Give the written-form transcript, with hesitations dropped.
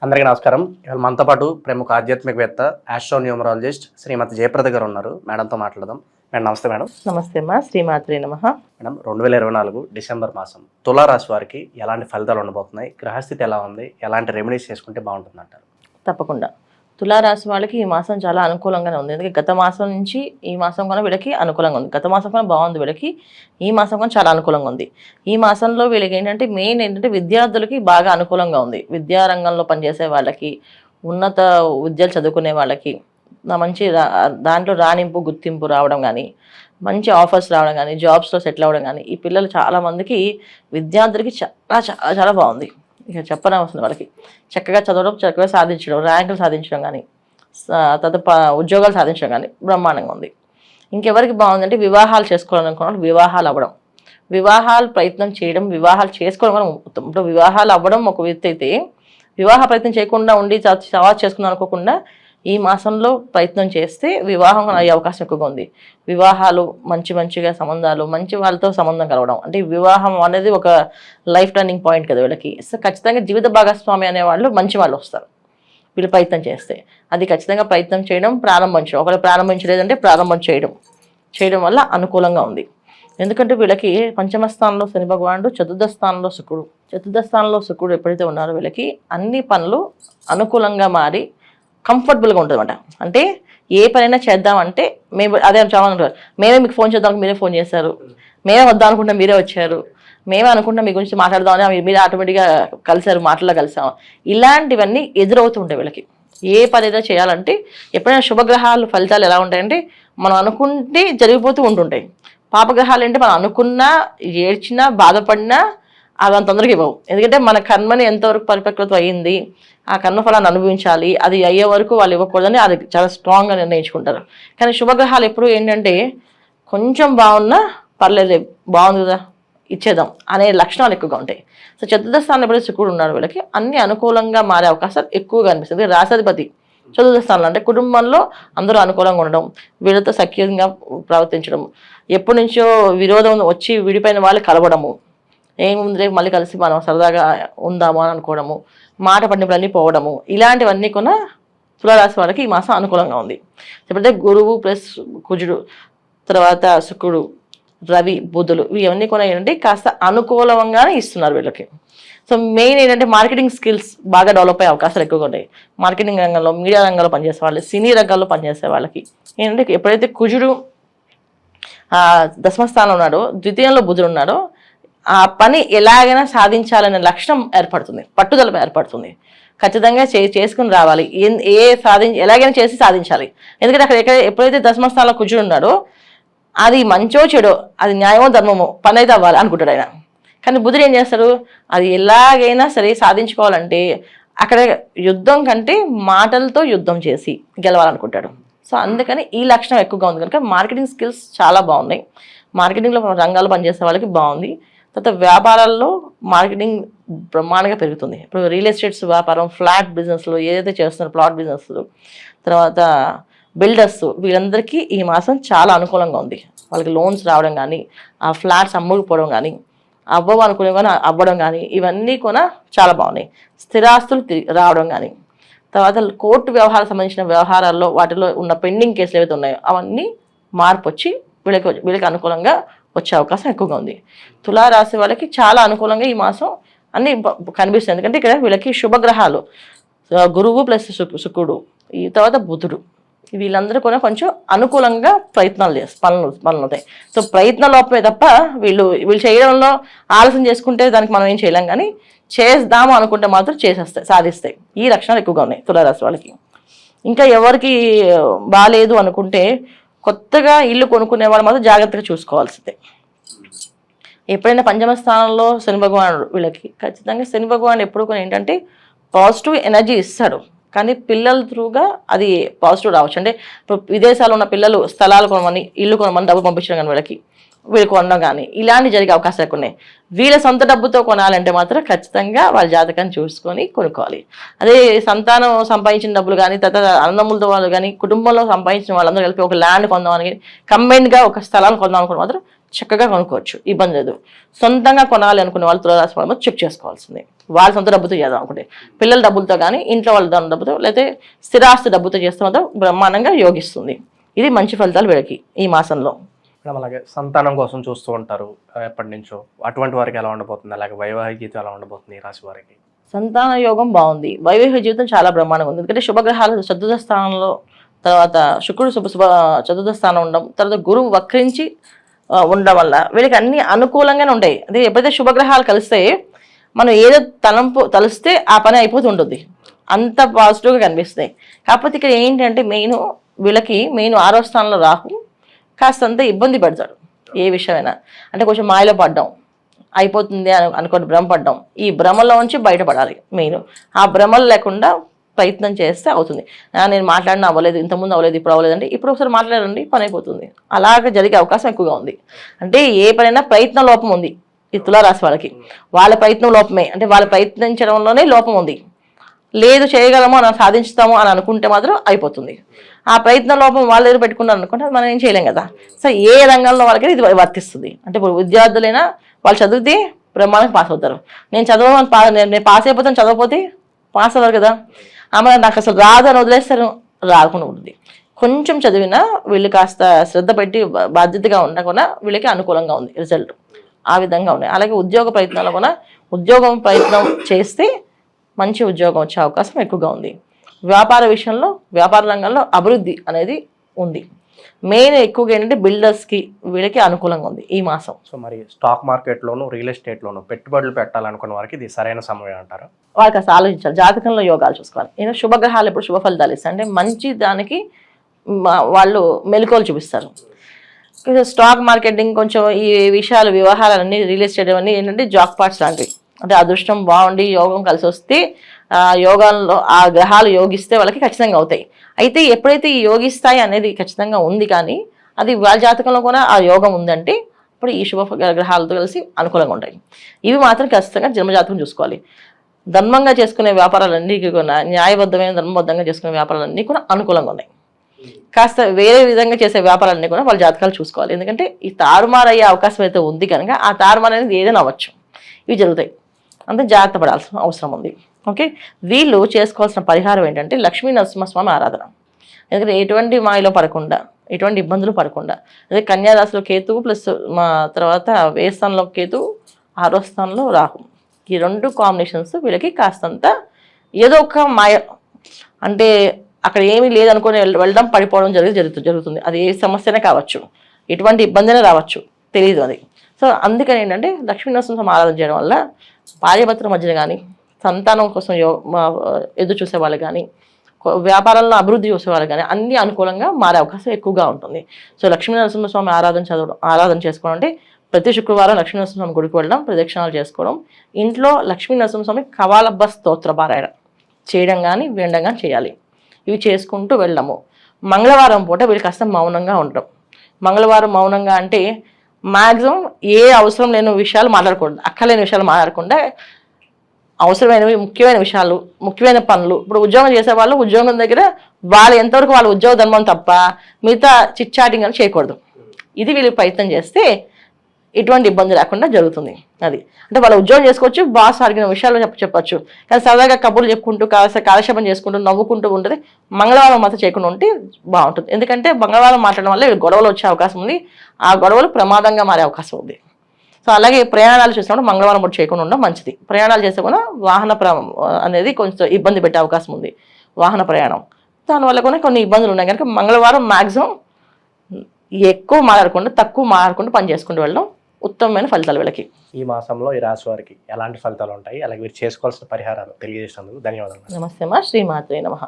అందరికీ నమస్కారం. ఇవాళ మనతో పాటు ప్రముఖ ఆధ్యాత్మికవేత్త ఆస్ట్రోన్యూమరాలజిస్ట్ శ్రీమతి జయప్రద గారు ఉన్నారు. మేడంతో మాట్లాడదాం. మేడం నమస్తే. మేడం నమస్తే అమ్మా. శ్రీమాత్రే నమః. మేడం 2024 డిసెంబర్ మాసం తులారాశి వారికి ఎలాంటి ఫలితాలు ఉండబోతున్నాయి, గ్రహస్థితి ఎలా ఉంది, ఎలాంటి రెమెడీస్ చేసుకుంటే బాగుంటుంది అంటారు? తప్పకుండా తులారాశి వాళ్ళకి ఈ మాసం చాలా అనుకూలంగానే ఉంది. ఎందుకంటే గత మాసం నుంచి ఈ మాసం కన్నా వీళ్ళకి అనుకూలంగా ఉంది. గత మాసం కన్నా బాగుంది వీళ్ళకి, ఈ మాసం కన్నా చాలా అనుకూలంగా ఉంది. ఈ మాసంలో వీళ్ళకి ఏంటంటే మెయిన్ ఏంటంటే విద్యార్థులకి బాగా అనుకూలంగా ఉంది. విద్యారంగంలో పనిచేసే వాళ్ళకి, ఉన్నత విద్యలు చదువుకునే వాళ్ళకి మంచి దాంట్లో రాణింపు గుర్తింపు రావడం కానీ, మంచి ఆఫర్స్ రావడం కానీ, జాబ్స్లో సెటిల్ అవ్వడం కానీ, ఈ పిల్లలు చాలామందికి విద్యార్థులకి చాలా చాలా చాలా బాగుంది. ఇక చెప్పనవసరం వాళ్ళకి చక్కగా చదవడం, చక్కగా సాధించడం, ర్యాంకులు సాధించడం కానీ, ఉద్యోగాలు సాధించడం కానీ బ్రహ్మాండంగా ఉంది. ఇంకెవరికి బాగుందంటే వివాహాలు చేసుకోవాలనుకున్న వివాహాలు అవ్వడం, వివాహాలు ప్రయత్నం చేయడం, వివాహాలు చేసుకోవడం కూడా ఉత్తమం. ఇప్పుడు వివాహాలు అవ్వడం ఒక వ్యక్తి అయితే, వివాహ ప్రయత్నం చేయకుండా ఉండి సవాల్ చేసుకుందాం అనుకోకుండా ఈ మాసంలో ప్రయత్నం చేస్తే వివాహం అయ్యే అవకాశం ఎక్కువగా ఉంది. వివాహాలు మంచిగా సంబంధాలు, మంచి వాళ్ళతో సంబంధం కలవడం, అంటే వివాహం అనేది ఒక లైఫ్ టర్నింగ్ పాయింట్ కదా వీళ్ళకి. సో ఖచ్చితంగా జీవిత భాగస్వామి అనేవాళ్ళు మంచి వాళ్ళు వస్తారు వీళ్ళు ప్రయత్నం చేస్తే. అది ఖచ్చితంగా ప్రయత్నం చేయడం, ప్రారంభించడం. ఒకవేళ ప్రారంభించలేదంటే ప్రారంభం చేయడం వల్ల అనుకూలంగా ఉంది. ఎందుకంటే వీళ్ళకి పంచమ స్థానంలో శని భగవానుడు, చతుర్థ స్థానంలో శుక్రుడు ఎప్పుడైతే ఉన్నారో వీళ్ళకి అన్ని పనులు అనుకూలంగా మారి కంఫర్టబుల్గా ఉంటుంది అనమాట. అంటే ఏ పనైనా చేద్దామంటే మేము అదే చాలంటారు, మేమే మీకు ఫోన్ చేద్దాం మీరే ఫోన్ చేశారు, మేమే వద్దాం అనుకుంటే మీరే వచ్చారు, మేమే అనుకుంటే మీ గురించి మాట్లాడదామని మీరు ఆటోమేటిక్గా కలిసారు, మాటల్లో కలిసాము. ఇలాంటివన్నీ ఎదురవుతుంటాయి వీళ్ళకి. ఏ పనైనా చేయాలంటే ఎప్పుడైనా శుభగ్రహాలు ఫలితాలు ఎలా ఉంటాయంటే మనం అనుకుంటే జరిగిపోతూ ఉంటుంటాయి. పాపగ్రహాలు అంటే మనం అనుకున్నా, ఏడ్చినా, బాధపడినా అవి అంత తొందరగా ఇవ్వవు. ఎందుకంటే మన కర్మని ఎంతవరకు పరిపక్వత అయ్యింది, ఆ కర్మఫలాన్ని అనుభవించాలి, అది అయ్యే వరకు వాళ్ళు ఇవ్వకూడదని అది చాలా స్ట్రాంగ్గా నిర్ణయించుకుంటారు. కానీ శుభగ్రహాలు ఎప్పుడు ఏంటంటే కొంచెం బాగున్నా పర్లేదు, బాగుంది కదా ఇచ్చేద్దాం అనే లక్షణాలు ఎక్కువగా ఉంటాయి. సో చతుర్థ స్థానంలో ఎప్పుడైతే శుక్రుడు ఉన్నారు వీళ్ళకి అన్ని అనుకూలంగా మారే అవకాశాలు ఎక్కువగా అనిపిస్తుంది. రాశాధిపతి చతుర్థ స్థానంలో అంటే కుటుంబంలో అందరూ అనుకూలంగా ఉండడం, వీళ్ళతో సఖ్యంగా ప్రవర్తించడం, ఎప్పటి నుంచో విరోధం వచ్చి విడిపోయిన వాళ్ళు కలవడము, ఏముంది రేపు మళ్ళీ కలిసి మనం సరదాగా ఉందాము అని అనుకోవడము, మాట పడినప్పుడన్నీ పోవడము, ఇలాంటివన్నీ కూడా తులారాశి వాళ్ళకి ఈ మాసం అనుకూలంగా ఉంది. ఎప్పుడైతే గురువు ప్లస్ కుజుడు, తర్వాత శుక్రుడు, రవి, బుధులు ఇవన్నీ కూడా ఏంటంటే కాస్త అనుకూలంగానే ఇస్తున్నారు వీళ్ళకి. సో మెయిన్ ఏంటంటే మార్కెటింగ్ స్కిల్స్ బాగా డెవలప్ అయ్యే అవకాశాలు ఎక్కువగా ఉంటాయి. మార్కెటింగ్ రంగంలో, మీడియా రంగంలో పనిచేసే వాళ్ళు, సినీ రంగంలో పనిచేసే వాళ్ళకి ఏంటంటే ఎప్పుడైతే కుజుడు దశమస్థానంలో ఉన్నాడో, ద్వితీయంలో బుధుడు ఉన్నాడో, ఆ పని ఎలాగైనా సాధించాలనే లక్ష్యం ఏర్పడుతుంది, పట్టుదల ఏర్పడుతుంది. ఖచ్చితంగా చేసుకుని రావాలి, ఎలాగైనా చేసి సాధించాలి. ఎందుకంటే అక్కడ ఎప్పుడైతే దశమస్థానంలో కుజుడు ఉన్నాడో అది మంచో చెడో, అది న్యాయమో ధర్మమో పని అయితే అవ్వాలి అనుకుంటాడు ఆయన. కానీ బుధుడు ఏం చేస్తాడు, అది ఎలాగైనా సరే సాధించుకోవాలంటే అక్కడ యుద్ధం కంటే మాటలతో యుద్ధం చేసి గెలవాలనుకుంటాడు. సో అందుకని ఈ లక్షణం ఎక్కువగా ఉంది కనుక మార్కెటింగ్ స్కిల్స్ చాలా బాగున్నాయి. మార్కెటింగ్లో రంగాల్లో పనిచేసే వాళ్ళకి బాగుంది. తర్వాత వ్యాపారాల్లో మార్కెటింగ్ బ్రహ్మాండంగా పెరుగుతుంది. ఇప్పుడు రియల్ ఎస్టేట్స్ వ్యాపారం, ఫ్లాట్ బిజినెస్లు ఏదైతే చేస్తున్నారో, ప్లాట్ బిజినెస్లు, తర్వాత బిల్డర్స్, వీళ్ళందరికీ ఈ మాసం చాలా అనుకూలంగా ఉంది. వాళ్ళకి లోన్స్ రావడం కానీ, ఆ ఫ్లాట్స్ అమ్ముకుపోవడం కానీ, అవ్వడం కానీ అవ్వడం కానీ ఇవన్నీ కూడా చాలా బాగున్నాయి. స్థిరాస్తులు రావడం కానీ, తర్వాత కోర్టు వ్యవహారాలకు సంబంధించిన వ్యవహారాల్లో వాటిలో ఉన్న పెండింగ్ కేసులు ఏవైతే ఉన్నాయో అవన్నీ మార్పు వచ్చి వీళ్ళకి అనుకూలంగా వచ్చే అవకాశం ఎక్కువగా ఉంది. తులారాశి వాళ్ళకి చాలా అనుకూలంగా ఈ మాసం అన్ని కనిపిస్తుంది. ఎందుకంటే ఇక్కడ వీళ్ళకి శుభగ్రహాలు గురువు ప్లస్ శుక్రుడు, ఈ తర్వాత బుధుడు, వీళ్ళందరూ కూడా కొంచెం అనుకూలంగా ప్రయత్నాలు పనులు అవుతాయి. సో ప్రయత్న లోపమే తప్ప వీళ్ళు చేయడంలో ఆలస్యం చేసుకుంటే దానికి మనం ఏం చేయలేం, కానీ చేద్దాము అనుకుంటే మాత్రం సాధిస్తాయి. ఈ లక్షణాలు ఎక్కువగా ఉన్నాయి తులారాశి వాళ్ళకి. ఇంకా ఎవరికి బాగాలేదు అనుకుంటే కొత్తగా ఇల్లు కొనుక్కునే వాళ్ళు మాత్రం జాగ్రత్తగా చూసుకోవాల్సిందే. ఎప్పుడైనా పంచమ స్థానంలో శని భగవానుడు వీళ్ళకి ఖచ్చితంగా శని భగవానుడు ఎప్పుడు కూడా ఏంటంటే పాజిటివ్ ఎనర్జీ ఇస్తాడు, కానీ పిల్లల త్రూగా అది పాజిటివ్ రావచ్చు. అంటే ఇప్పుడు విదేశాల్లో ఉన్న పిల్లలు స్థలాలు కొనమని, ఇల్లు కొనమని డబ్బు పంపించడం కానీ వీళ్ళు కొనడం కానీ ఇలాంటి జరిగే అవకాశాలు ఎక్కువ ఉన్నాయి. వీళ్ళ సొంత డబ్బుతో కొనాలంటే మాత్రం ఖచ్చితంగా వాళ్ళ జాతకాన్ని చూసుకొని కొనుక్కోవాలి. అదే సంతానం సంపాదించిన డబ్బులు కానీ, తర్వాత అన్నదమ్ములతో వాళ్ళు కానీ, కుటుంబంలో సంపాదించిన వాళ్ళందరూ కలిపి ఒక ల్యాండ్ కొందామని, కంబైన్డ్గా ఒక స్థలాన్ని కొందాం అనుకుని మాత్రం చక్కగా కొనుక్కోవచ్చు, ఇబ్బంది లేదు. సొంతంగా కొనాలి అనుకునే వాళ్ళు తులారాశి వాళ్ళు చెక్ చేసుకోవాల్సిందే. వాళ్ళ సొంత డబ్బుతో చేద్దాం అనుకుంటే, పిల్లల డబ్బులతో కానీ ఇంట్లో వాళ్ళ డబ్బుతో లేకపోతే స్థిరాస్తి డబ్బుతో చేస్తే మాత్రం బ్రహ్మాండంగా యోగిస్తుంది. ఇది మంచి ఫలితాలు వీళ్ళకి ఈ మాసంలో. మేడం అలాగే సంతానం కోసం చూస్తూ ఉంటారు ఎప్పటి నుంచో, అటువంటి వారికి ఎలా ఉండబోతుంది, అలాగే వైవాహిక జీవితం ఎలా ఉండబోతుంది ఈ రాశి వారికి? సంతాన యోగం బాగుంది, వైవాహిక జీవితం చాలా బ్రహ్మాండంగా ఉంది. ఎందుకంటే శుభగ్రహాలు చతుర్థ స్థానంలో, తర్వాత శుక్రుడు శుభ చతుర్థ స్థానం ఉండడం, తర్వాత గురువు వక్రించి ఉండడం వల్ల వీళ్ళకి అన్ని అనుకూలంగానే ఉంటాయి. అదే ఎప్పుడైతే శుభగ్రహాలు కలిస్తే మనం ఏదో తలిస్తే ఆ పని అయిపోతుంటుంది, అంత పాజిటివ్గా కనిపిస్తాయి. కాకపోతే ఇక్కడ ఏంటంటే వీళ్ళకి మెయిన్ 6వ స్థానంలో రాహు కాస్తంత ఇబ్బంది పెడతాడు. ఏ విషయమైనా అంటే కొంచెం మాయలో పడ్డాం అయిపోతుంది అనుకోని భ్రమపడ్డాం, ఈ భ్రమలో నుంచి బయటపడాలి. మెయిన్ ఆ భ్రమలు లేకుండా ప్రయత్నం చేస్తే అవుతుంది. నేను మాట్లాడినా అవ్వలేదు, ఇంతకుముందు అవ్వలేదు, ఇప్పుడు అవ్వలేదు అంటే ఇప్పుడు ఒకసారి మాట్లాడండి, పని అయిపోతుంది. అలాగ జరిగే అవకాశం ఎక్కువగా ఉంది. అంటే ఏ పనైనా ప్రయత్న లోపం ఉంది ఈ తులారాశి వాళ్ళకి. వాళ్ళ ప్రయత్నం లోపమే, అంటే వాళ్ళు ప్రయత్నించడంలోనే లోపం ఉంది. లేదు చేయగలము అని సాధించుతాము అని అనుకుంటే మాత్రం అయిపోతుంది. ఆ ప్రయత్న లోపం వాళ్ళ దగ్గర పెట్టుకున్నారు అనుకుంటే మనం ఏం చేయలేం కదా. సో ఏ రంగంలో వాళ్ళకి ఇది వర్తిస్తుంది. అంటే ఇప్పుడు విద్యార్థులైనా వాళ్ళు చదివితే బ్రహ్మాండంగా పాస్ అవుతారు. నేను పాస్ అయిపోతాను, చదవకపోతే పాస్ అవ్వరు కదా. ఆమె నాకు అసలు రాదు అని వదిలేస్తారు, రాకుండా ఉంటుంది. కొంచెం చదివినా వీళ్ళు కాస్త శ్రద్ధ పెట్టి బాధ్యతగా ఉండకుండా వీళ్ళకి అనుకూలంగా ఉంది రిజల్ట్. ఆ విధంగా ఉన్నాయి. అలాగే ఉద్యోగ ప్రయత్నాలు కూడా ప్రయత్నం చేస్తే మంచి ఉద్యోగం వచ్చే అవకాశం ఎక్కువగా ఉంది. వ్యాపార విషయంలో, వ్యాపార రంగంలో అభివృద్ధి అనేది ఉంది. మెయిన్ ఎక్కువగా ఏంటంటే బిల్డర్స్కి వీళ్ళకి అనుకూలంగా ఉంది ఈ మాసం. సో మరి స్టాక్ మార్కెట్లోను, రియల్ ఎస్టేట్లోను పెట్టుబడులు పెట్టాలనుకున్న వారికి ఇది సరైన సమయం అంటారా? వాళ్ళకి అసలు ఆలోచించాలి, జాతకంలో యోగాలు చూసుకోవాలి. నేను శుభగ్రహాలు ఎప్పుడు శుభ ఫలితాలు ఇస్తాయి అంటే మంచి దానికి వాళ్ళు మెలకువలు చూపిస్తారు. స్టాక్ మార్కెటింగ్ కొంచెం ఈ విషయాలు, వ్యవహారాలన్నీ, రియల్ ఎస్టేట్ అవన్నీ ఏంటంటే జాక్ పాట్స్ లాంటివి. అంటే అదృష్టం బాగుండి యోగం కలిసి వస్తే యోగాల్లో ఆ గ్రహాలు యోగిస్తే వాళ్ళకి ఖచ్చితంగా అవుతాయి. అయితే ఎప్పుడైతే ఈ యోగిస్తాయి అనేది ఖచ్చితంగా ఉంది, కానీ అది వాళ్ళ జాతకంలో కూడా ఆ యోగం ఉందంటే ఇప్పుడు ఈ శుభ గ్రహాలతో కలిసి అనుకూలంగా ఉంటాయి. ఇవి మాత్రం ఖచ్చితంగా జన్మజాతకం చూసుకోవాలి. ధర్మంగా చేసుకునే వ్యాపారాలన్నీ కూడా, న్యాయబద్ధమైన ధర్మబద్ధంగా చేసుకునే వ్యాపారాలన్నీ కూడా అనుకూలంగా ఉన్నాయి. కాస్త వేరే విధంగా చేసే వ్యాపారాలన్నీ కూడా వాళ్ళ జాతకాలు చూసుకోవాలి. ఎందుకంటే ఈ తారుమారు అయ్యే అవకాశం అయితే ఉంది కనుక ఆ తారుమారు అనేది ఏదైనా అవ్వచ్చు, ఇవి జరుగుతాయి. అంతే జాగ్రత్త పడాల్సిన అవసరం ఉంది. ఓకే, వీళ్ళు చేసుకోవాల్సిన పరిహారం ఏంటంటే లక్ష్మీ నరసింహస్వామి ఆరాధన. ఎందుకంటే ఎటువంటి మాయలో పడకుండా, ఎటువంటి ఇబ్బందులు పడకుండా. అదే కన్యారాశిలో కేతువు ప్లస్ మా తర్వాత వేస్థానంలో కేతువు, 6వ స్థానంలో రాహు, ఈ 2 కాంబినేషన్స్ వీళ్ళకి కాస్తంత ఏదో ఒక మాయ, అంటే అక్కడ ఏమీ లేదనుకొని వెళ్ళడం, పడిపోవడం జరుగుతుంది. అది ఏ సమస్యనే కావచ్చు, ఎటువంటి ఇబ్బందినే రావచ్చు, తెలియదు అది. సో అందుకని ఏంటంటే లక్ష్మీ నరసింహస్వామి ఆరాధన చేయడం వల్ల భార్యాభర్తల మధ్యన కానీ, సంతానం కోసం ఎదురు చూసే వాళ్ళు కానీ, వ్యాపారంలో అభివృద్ధి చూసే వాళ్ళు కానీ అన్ని అనుకూలంగా మారే అవకాశం ఎక్కువగా ఉంటుంది. సో లక్ష్మీ నరసింహస్వామి ఆరాధన చేసుకోవడం అంటే ప్రతి శుక్రవారం లక్ష్మీ నరసింహస్వామి గుడికి వెళ్ళడం, ప్రదక్షిణాలు చేసుకోవడం, ఇంట్లో లక్ష్మీ నరసింహస్వామి కవాలబ్బ స్తోత్ర పారాయణ చేయడం కానీ వినడం కానీ చేయాలి. ఇవి చేసుకుంటూ వెళ్ళడము. మంగళవారం పూట వీళ్ళు కాస్త మౌనంగా ఉండడం. మంగళవారం మౌనంగా అంటే మ్యాక్సిమం ఏ అవసరం లేని విషయాలు మాట్లాడకూడదు, అక్కర్లేని విషయాలు మాట్లాడకుండా అవసరమైనవి, ముఖ్యమైన విషయాలు, ముఖ్యమైన పనులు. ఇప్పుడు ఉద్యోగం చేసేవాళ్ళు ఉద్యోగం దగ్గర వాళ్ళు ఎంతవరకు వాళ్ళ ఉద్యోగ ధర్మం తప్ప మిగతా చిట్చాటింగ్ అని చేయకూడదు. ఇది వీళ్ళు ప్రయత్నం చేస్తే ఎటువంటి ఇబ్బంది లేకుండా జరుగుతుంది. అది అంటే వాళ్ళ ఉద్యోగం చేసుకోవచ్చు, బాస్ అడిగిన విషయాలు చెప్పచ్చు, కానీ సరదాగా కబుర్లు చెప్పుకుంటూ కాలక్షేపం చేసుకుంటూ నవ్వుకుంటూ ఉంటుంది. మంగళవారం మాత్రం చేయకుండా ఉంటే బాగుంటుంది. ఎందుకంటే మంగళవారం మాట్లాడడం వల్ల గొడవలు వచ్చే అవకాశం ఉంది, ఆ గొడవలు ప్రమాదంగా మారే అవకాశం ఉంది. సో అలాగే ప్రయాణాలు చేసినప్పుడు మంగళవారం పూట చేయకుండా ఉండడం మంచిది. ప్రయాణాలు చేస్తే కూడా వాహన అనేది కొంచెం ఇబ్బంది పెట్టే అవకాశం ఉంది, వాహన ప్రయాణం. దానివల్ల కూడా కొన్ని ఇబ్బందులు ఉన్నాయి కనుక మంగళవారం మ్యాక్సిమం ఎక్కువ మాట్లాడకుండా, తక్కువ మాట్లాడకుండా పని చేసుకుంటూ వెళ్ళడం ఉత్తమమైన ఫలితాలు వీళ్ళకి. ఈ మాసంలో ఈ రాశి వారికి ఎలాంటి ఫలితాలు ఉంటాయి, అలాగే మీరు చేసుకోవాల్సిన పరిహారాలు తెలియజేసినందుకు ధన్యవాదాలు. నమస్తే మా శ్రీమాత్రే నమః.